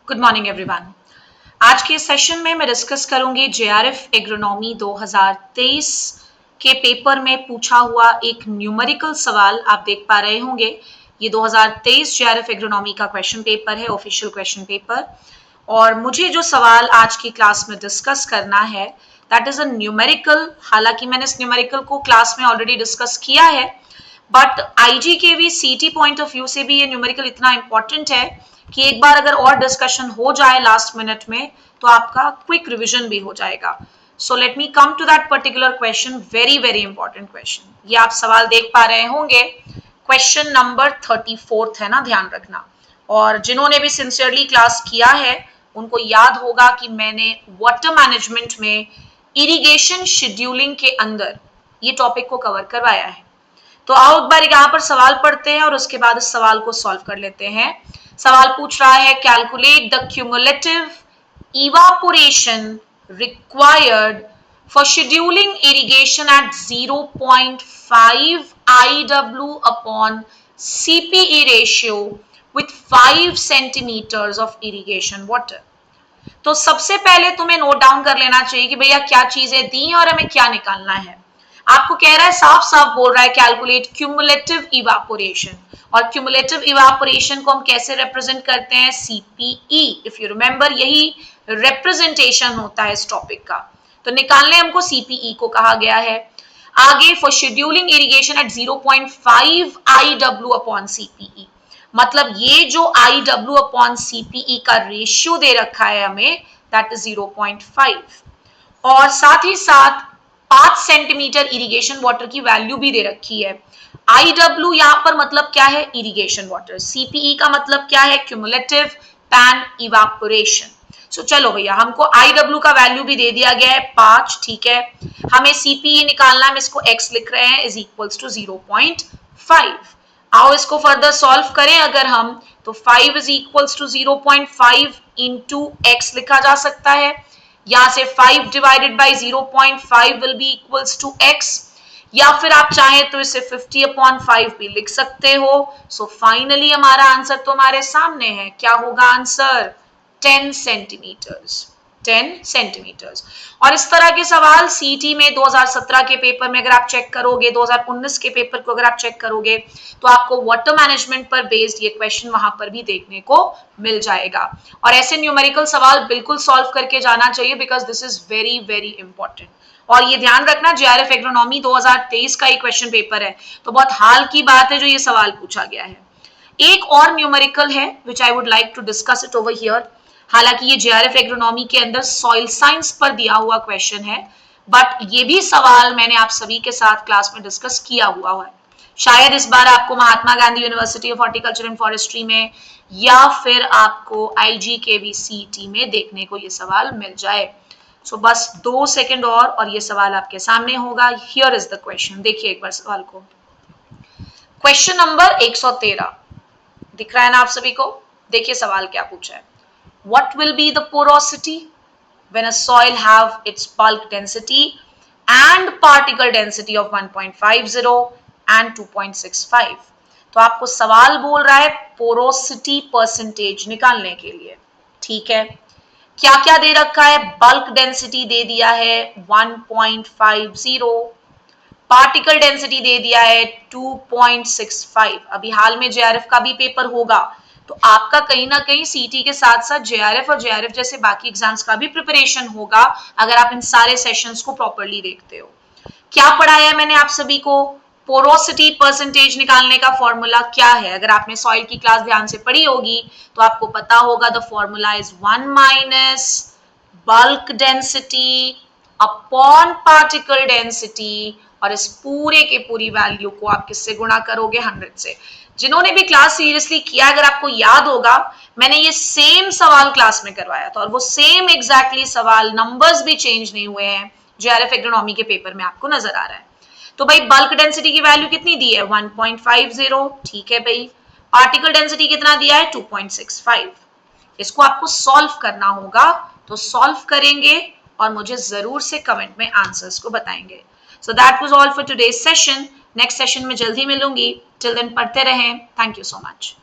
Good morning everyone. आज के session में मैं डिस्कस करूंगी जेआरएफ एग्रोनॉमी 2023 के पेपर में पूछा हुआ एक न्यूमेरिकल सवाल। आप देख पा रहे होंगे ये 2023 जेआरएफ एग्रोनॉमी का क्वेश्चन पेपर है, ऑफिशियल क्वेश्चन पेपर। और मुझे जो सवाल आज की क्लास में डिस्कस करना है दैट इज अ न्यूमेरिकल। हालांकि मैंने इस न्यूमेरिकल को क्लास में ऑलरेडी डिस्कस किया है, बट आईजीकेवी सीटी पॉइंट ऑफ व्यू से भी ये न्यूमेरिकल इतना इंपॉर्टेंट है कि एक बार अगर और डिस्कशन हो जाए लास्ट मिनट में तो आपका क्विक रिवीजन भी हो जाएगा। So let me come to that particular question, very very important question. ये आप सवाल देख पा रहे होंगे, क्वेश्चन नंबर 34 है ना, ध्यान रखना। और जिन्होंने भी सिंसियरली क्लास किया है उनको याद होगा कि मैंने वाटर मैनेजमेंट में इरिगेशन शेड्यूलिंग के अंदर ये टॉपिक को कवर करवाया है। तो आओ एक बार यहाँ पर सवाल पढ़ते हैं और उसके बाद इस सवाल को सॉल्व कर लेते हैं। सवाल पूछ रहा है calculate the cumulative evaporation required for scheduling irrigation at 0.5 IW upon CPE ratio with 5 centimetres of irrigation water. तो सबसे पहले तुम्हें नोट डाउन कर लेना चाहिए कि भैया क्या चीजें दी और हमें क्या निकालना है। आपको कह रहा है, साफ साफ बोल रहा है कैलकुलेट क्यूमुलेटिव इवापोरेशन। और क्यूमुलेटिव इवापोरेशन को हम कैसे रिप्रेजेंट करते हैं? CPE। इफ यू रिमेंबर, यही रिप्रेजेंटेशन होता है इस टॉपिक का। तो निकालने हमको CPE को कहा गया है। आगे for scheduling irrigation at 0.5 IW upon CPE, मतलब ये जो IW अपॉन CPE का रेशियो दे रखा है हमें दैट इज 0.5, और साथ ही साथ 5 सेंटीमीटर इरिगेशन वाटर की वैल्यू भी दे रखी है। IW यहाँ पर मतलब क्या है? Irrigation water. CPE का मतलब क्या है? Cumulative pan evaporation. सो चलो भैया, हमको IW का वैल्यू भी दे दिया गया है 5, ठीक है। हमें CPE निकालना है, हम इसको x लिख रहे हैं, इज इक्वल्स टू 0.5। आओ इसको फर्दर सॉल्व करें अगर हम, तो 5 is equals to 0.5 into x लिखा जा सकता है। यहां से 5 divided by 0.5 will be equals to x, या फिर आप चाहें तो इसे 50 अपॉन 5 भी लिख सकते हो। सो फाइनली हमारा आंसर तो हमारे सामने है। क्या होगा आंसर? 10 सेंटीमीटर्स। 10 सेंटीमीटर्स। और इस तरह के सवाल सीटी में 2017 के पेपर में अगर आप चेक करोगे, 2019 के पेपर को अगर आप चेक करोगे तो आपको वाटर मैनेजमेंट पर बेस्ड ये क्वेश्चन वहां पर भी देखने को मिल जाएगा। और ऐसे न्यूमेरिकल सवाल बिल्कुल सॉल्व करके जाना चाहिए because this is very very important. और ये ध्यान रखना, जेआरएफ एग्रोनॉमी 2023 का एक क्वेश्चन पेपर है, तो बहुत हाल की बात है जो ये सवाल पूछा गया है। एक और न्यूमेरिकल है which I would like to discuss it over here. हालांकि ये जेआरएफ एग्रोनॉमी के अंदर सॉइल साइंस पर दिया हुआ क्वेश्चन है, बट ये भी सवाल मैंने आप सभी के साथ क्लास में डिस्कस किया हुआ है। शायद इस बार आपको Mahatma Gandhi university of horticulture and forestry में या फिर आपको IGKV CET में देखने को ये सवाल मिल जाए। सो बस 2 सेकंड और ये सवाल आपके सामने होगा। हियर इज द क्वेश्चन, देखिए एक बार सवाल को। क्वेश्चन नंबर 113 दिख रहा है ना आप सभी को? देखिए सवाल क्या पूछा है। What will be the porosity when a soil have its bulk density and particle density of 1.50 and 2.65? तो आपको सवाल बोल रहा है पोरोसिटी परसेंटेज निकालने के लिए, ठीक है। क्या क्या दे रखा है? बल्क डेंसिटी दे दिया है 1.50, पार्टिकल डेंसिटी दे दिया है 2.65। अभी हाल में जेआरएफ का भी पेपर होगा, तो आपका कहीं ना कहीं सीटी के साथ साथ जेआरएफ और जेआरएफ जैसे बाकी एग्जाम्स का भी प्रिपरेशन होगा अगर आप इन सारे सेशंस को प्रॉपर्ली देखते हो। क्या पढ़ाया है मैंने आप सभी को? पोरोसिटी परसेंटेज निकालने का फॉर्मूला क्या है? अगर आपने सॉइल की क्लास ध्यान से पढ़ी होगी तो आपको पता होगा the formula is 1 minus bulk density upon particle density, और इस पूरे के पूरी वैल्यू को आप किससे गुणा करोगे? 100 से। जिन्होंने भी क्लास सीरियसली किया, अगर आपको याद होगा, मैंने ये सेम सवाल क्लास में करवाया था और वो सेम एग्जैक्टली सवाल, नंबर्स भी चेंज नहीं हुए हैं, जेआरएफ एग्रोनॉमी के पेपर में आपको नजर आ रहा है। तो भाई बल्क डेंसिटी की वैल्यू कितनी दी है? 1.50, ठीक है भाई। पार्टिकल डेंसिटी कितना दिया है? 2.65। इसको आपको सॉल्व करना होगा, तो सॉल्व करेंगे और मुझे जरूर से कमेंट में आंसर्स को बताएंगे। So that was all for today's session. Next session में जल्दी मिलूंगी। टिल देन पढ़ते रहें। Thank you so much.